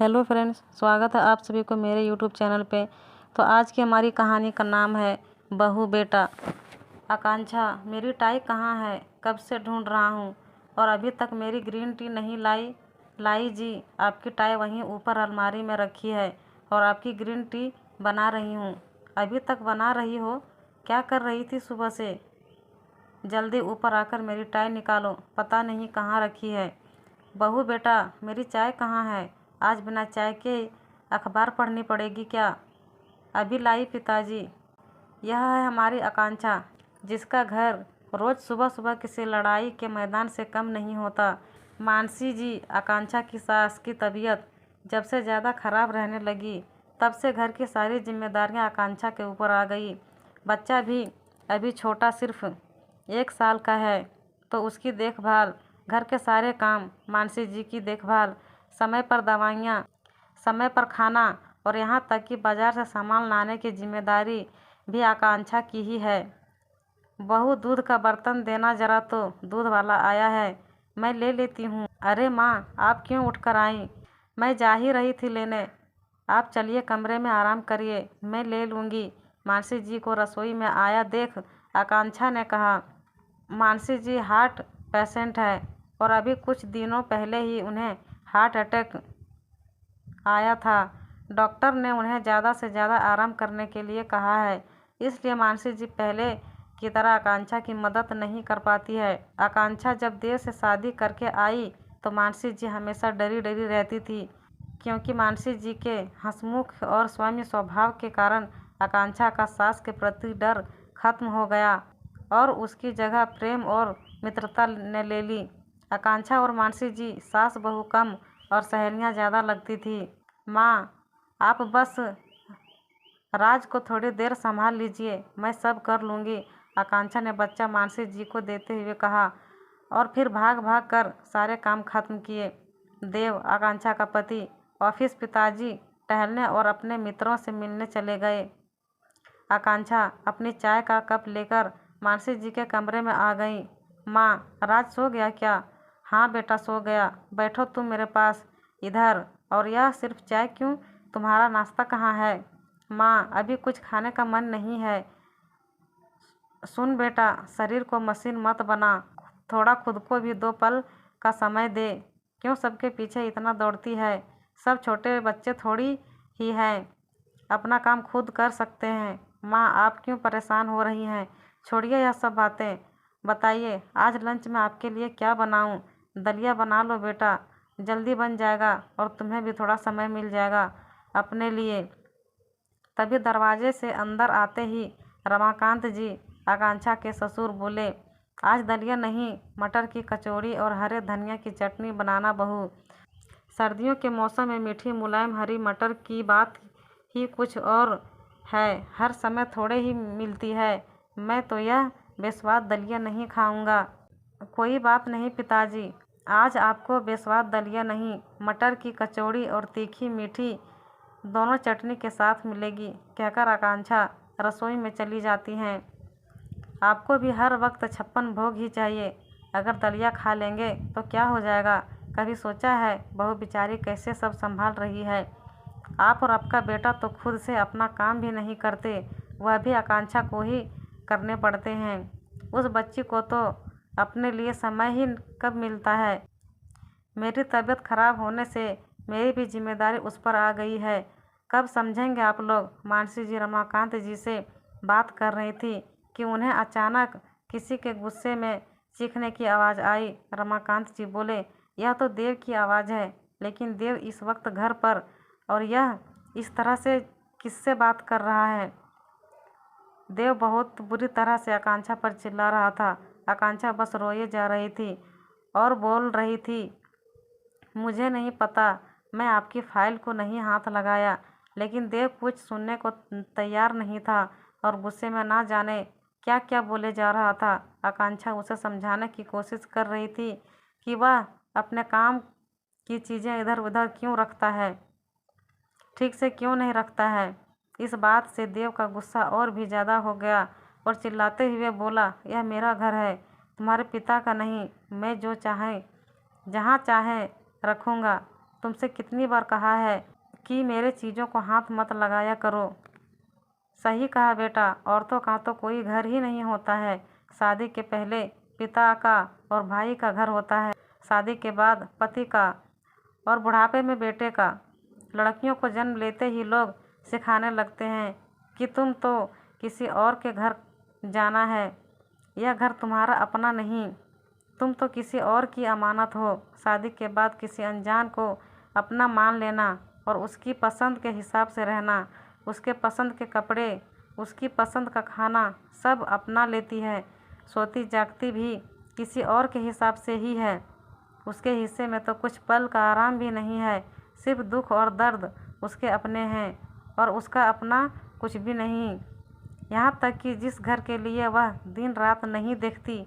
Hello friends, स्वागत है आप सभी को मेरे यूट्यूब चैनल पे। तो आज की हमारी कहानी का नाम है बहू बेटा। आकांक्षा, मेरी टाई कहाँ है? कब से ढूंढ रहा हूँ और अभी तक मेरी ग्रीन टी नहीं लाई जी, आपकी टाई वहीं ऊपर अलमारी में रखी है और आपकी ग्रीन टी बना रही हूँ। अभी तक बना रही हो? क्या कर रही थी सुबह से? जल्दी ऊपर आकर मेरी टाई निकालो, पता नहीं कहाँ रखी है। बहू बेटा, मेरी चाय कहाँ है? आज बिना चाय के अखबार पढ़नी पड़ेगी क्या? अभी लाई पिताजी। यह है हमारी आकांक्षा, जिसका घर रोज़ सुबह सुबह किसी लड़ाई के मैदान से कम नहीं होता। मानसी जी, आकांक्षा की सास की तबीयत जब से ज़्यादा खराब रहने लगी, तब से घर की सारी जिम्मेदारियां आकांक्षा के ऊपर आ गई। बच्चा भी अभी छोटा, सिर्फ 1 साल का है, तो उसकी देखभाल, घर के सारे काम, मानसी जी की देखभाल, समय पर दवाइयाँ, समय पर खाना और यहाँ तक कि बाज़ार से सामान लाने की जिम्मेदारी भी आकांक्षा की ही है। बहू, दूध का बर्तन देना जरा, तो दूध वाला आया है, मैं ले लेती हूँ। अरे माँ, आप क्यों उठकर आई? मैं जा ही रही थी लेने। आप चलिए कमरे में आराम करिए, मैं ले लूँगी। मानसी जी को रसोई में आया देख आकांक्षा ने कहा। मानसी जी हार्ट पेशेंट है और अभी कुछ दिनों पहले ही उन्हें हार्ट अटैक आया था। डॉक्टर ने उन्हें ज़्यादा से ज़्यादा आराम करने के लिए कहा है, इसलिए मानसी जी पहले की तरह आकांक्षा की मदद नहीं कर पाती है। आकांक्षा जब देव से शादी करके आई तो मानसी जी हमेशा डरी डरी रहती थी, क्योंकि मानसी जी के हंसमुख और सौम्य स्वभाव के कारण आकांक्षा का सास के प्रति डर खत्म हो गया और उसकी जगह प्रेम और मित्रता ने ले ली। आकांक्षा और मानसी जी सास बहू कम और सहेलियाँ ज़्यादा लगती थी। माँ, आप बस राज को थोड़ी देर संभाल लीजिए, मैं सब कर लूँगी, आकांक्षा ने बच्चा मानसी जी को देते हुए कहा और फिर भाग भाग कर सारे काम खत्म किए। देव, आकांक्षा का पति, ऑफिस, पिताजी टहलने और अपने मित्रों से मिलने चले गए। आकांक्षा अपनी चाय का कप लेकर मानसी जी के कमरे में आ गई। माँ, राज सो गया क्या? हाँ बेटा, सो गया। बैठो तुम मेरे पास, इधर। और यह सिर्फ चाय क्यों? तुम्हारा नाश्ता कहाँ है? माँ, अभी कुछ खाने का मन नहीं है। सुन बेटा, शरीर को मशीन मत बना, थोड़ा खुद को भी 2 पल का समय दे। क्यों सबके पीछे इतना दौड़ती है? सब छोटे बच्चे थोड़ी ही हैं, अपना काम खुद कर सकते हैं। माँ, आप क्यों परेशान हो रही हैं? छोड़िए यह सब बातें, बताइए आज लंच में आपके लिए क्या बनाऊं? दलिया बना लो बेटा, जल्दी बन जाएगा और तुम्हें भी थोड़ा समय मिल जाएगा अपने लिए। तभी दरवाजे से अंदर आते ही रमाकांत जी, आकांक्षा के ससुर, बोले, आज दलिया नहीं, मटर की कचौड़ी और हरे धनिया की चटनी बनाना बहू। सर्दियों के मौसम में मीठी मुलायम हरी मटर की बात ही कुछ और है, हर समय थोड़े ही मिलती है। मैं तो यह बेस्वाद दलिया नहीं खाऊंगा। कोई बात नहीं पिताजी, आज आपको बेस्वाद दलिया नहीं, मटर की कचौड़ी और तीखी मीठी दोनों चटनी के साथ मिलेगी, कहकर आकांक्षा रसोई में चली जाती हैं। आपको भी हर वक्त 56 भोग ही चाहिए, अगर दलिया खा लेंगे तो क्या हो जाएगा? कभी सोचा है बहू बेचारी कैसे सब संभाल रही है? आप और आपका बेटा तो खुद से अपना काम भी नहीं करते, वह भी आकांक्षा को ही करने पड़ते हैं। उस बच्ची को तो अपने लिए समय ही कब मिलता है? मेरी तबीयत खराब होने से मेरी भी जिम्मेदारी उस पर आ गई है, कब समझेंगे आप लोग? मानसी जी रमाकांत जी से बात कर रही थी कि उन्हें अचानक किसी के गुस्से में चीखने की आवाज़ आई। रमाकांत जी बोले, यह तो देव की आवाज़ है, लेकिन देव इस वक्त घर पर, और यह इस तरह से किससे बात कर रहा है? देव बहुत बुरी तरह से आकांक्षा पर चिल्ला रहा था। आकांक्षा बस रोए जा रही थी और बोल रही थी, मुझे नहीं पता, मैं आपकी फाइल को नहीं हाथ लगाया। लेकिन देव कुछ सुनने को तैयार नहीं था और गुस्से में ना जाने क्या क्या बोले जा रहा था। आकांक्षा उसे समझाने की कोशिश कर रही थी कि वह अपने काम की चीज़ें इधर उधर क्यों रखता है, ठीक से क्यों नहीं रखता है। इस बात से देव का गुस्सा और भी ज़्यादा हो गया और चिल्लाते हुए बोला, यह मेरा घर है, तुम्हारे पिता का नहीं। मैं जो चाहे जहाँ चाहे रखूँगा। तुमसे कितनी बार कहा है कि मेरे चीज़ों को हाथ मत लगाया करो। सही कहा बेटा, औरतों का तो कोई घर ही नहीं होता है। शादी के पहले पिता का और भाई का घर होता है, शादी के बाद पति का और बुढ़ापे में बेटे का। लड़कियों को जन्म लेते ही लोग सिखाने लगते हैं कि तुम तो किसी और के घर जाना है, यह घर तुम्हारा अपना नहीं, तुम तो किसी और की अमानत हो। शादी के बाद किसी अनजान को अपना मान लेना और उसकी पसंद के हिसाब से रहना, उसके पसंद के कपड़े, उसकी पसंद का खाना सब अपना लेती है। सोती जागती भी किसी और के हिसाब से ही है। उसके हिस्से में तो कुछ पल का आराम भी नहीं है, सिर्फ दुख और दर्द उसके अपने हैं और उसका अपना कुछ भी नहीं। यहाँ तक कि जिस घर के लिए वह दिन रात नहीं देखती,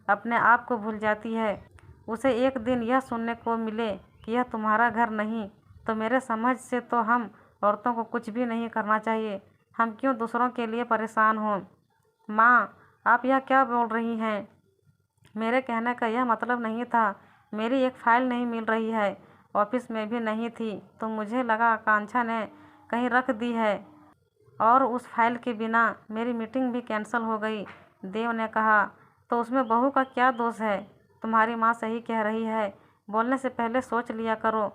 अपने आप को भूल जाती है, उसे एक दिन यह सुनने को मिले कि यह तुम्हारा घर नहीं, तो मेरे समझ से तो हम औरतों को कुछ भी नहीं करना चाहिए। हम क्यों दूसरों के लिए परेशान हों। माँ, आप यह क्या बोल रही हैं? मेरे कहने का यह मतलब नहीं था। मेरी एक फ़ाइल नहीं मिल रही है, ऑफिस में भी नहीं थी, तो मुझे लगा आकांक्षा ने कहीं रख दी है और उस फाइल के बिना मेरी मीटिंग भी कैंसिल हो गई। देव ने कहा, तो उसमें बहू का क्या दोष है? तुम्हारी माँ सही कह रही है, बोलने से पहले सोच लिया करो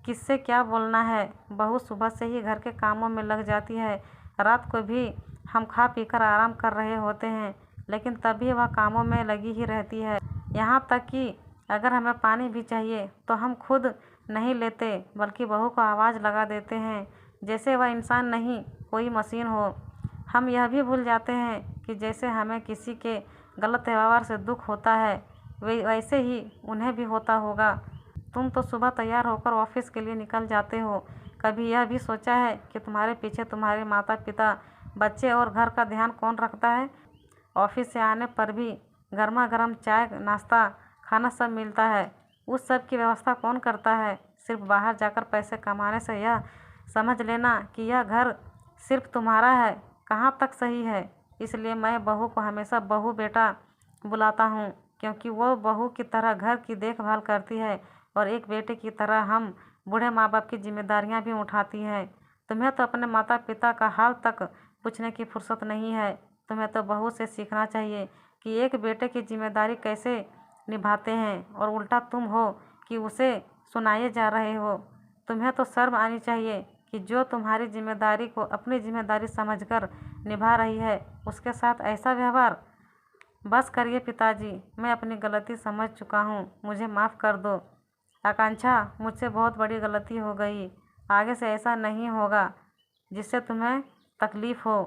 किससे क्या बोलना है। बहू सुबह से ही घर के कामों में लग जाती है, रात को भी हम खा पीकर आराम कर रहे होते हैं, लेकिन तभी वह कामों में लगी ही रहती है। यहाँ तक कि अगर हमें पानी भी चाहिए तो हम खुद नहीं लेते, बल्कि बहू को आवाज़ लगा देते हैं, जैसे वह इंसान नहीं कोई मशीन हो। हम यह भी भूल जाते हैं कि जैसे हमें किसी के गलत व्यवहार से दुख होता है, वैसे ही उन्हें भी होता होगा। तुम तो सुबह तैयार होकर ऑफिस के लिए निकल जाते हो, कभी यह भी सोचा है कि तुम्हारे पीछे तुम्हारे माता पिता, बच्चे और घर का ध्यान कौन रखता है? ऑफिस से आने पर भी गर्मा गर्म चाय, नाश्ता, खाना सब मिलता है, उस सब की व्यवस्था कौन करता है? सिर्फ बाहर जाकर पैसे कमाने से यह समझ लेना कि यह घर सिर्फ तुम्हारा है, कहाँ तक सही है? इसलिए मैं बहू को हमेशा बहू बेटा बुलाता हूँ, क्योंकि वो बहू की तरह घर की देखभाल करती है और एक बेटे की तरह हम बूढ़े माँ बाप की जिम्मेदारियाँ भी उठाती है। तुम्हें तो अपने माता पिता का हाल तक पूछने की फुर्सत नहीं है। तुम्हें तो बहू से सीखना चाहिए कि एक बेटे की जिम्मेदारी कैसे निभाते हैं, और उल्टा तुम हो कि उसे सुनाए जा रहे हो। तुम्हें तो शर्म आनी चाहिए कि जो तुम्हारी जिम्मेदारी को अपनी जिम्मेदारी समझकर निभा रही है, उसके साथ ऐसा व्यवहार। बस करिए पिताजी, मैं अपनी गलती समझ चुका हूँ, मुझे माफ़ कर दो। आकांक्षा, मुझसे बहुत बड़ी गलती हो गई, आगे से ऐसा नहीं होगा जिससे तुम्हें तकलीफ़ हो।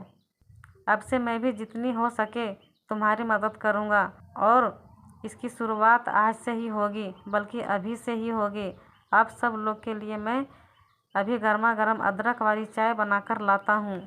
अब से मैं भी जितनी हो सके तुम्हारी मदद करूँगा, और इसकी शुरुआत आज से ही होगी, बल्कि अभी से ही होगी। आप सब लोग के लिए मैं अभी गर्मा गर्म अदरक वाली चाय बनाकर लाता हूँ।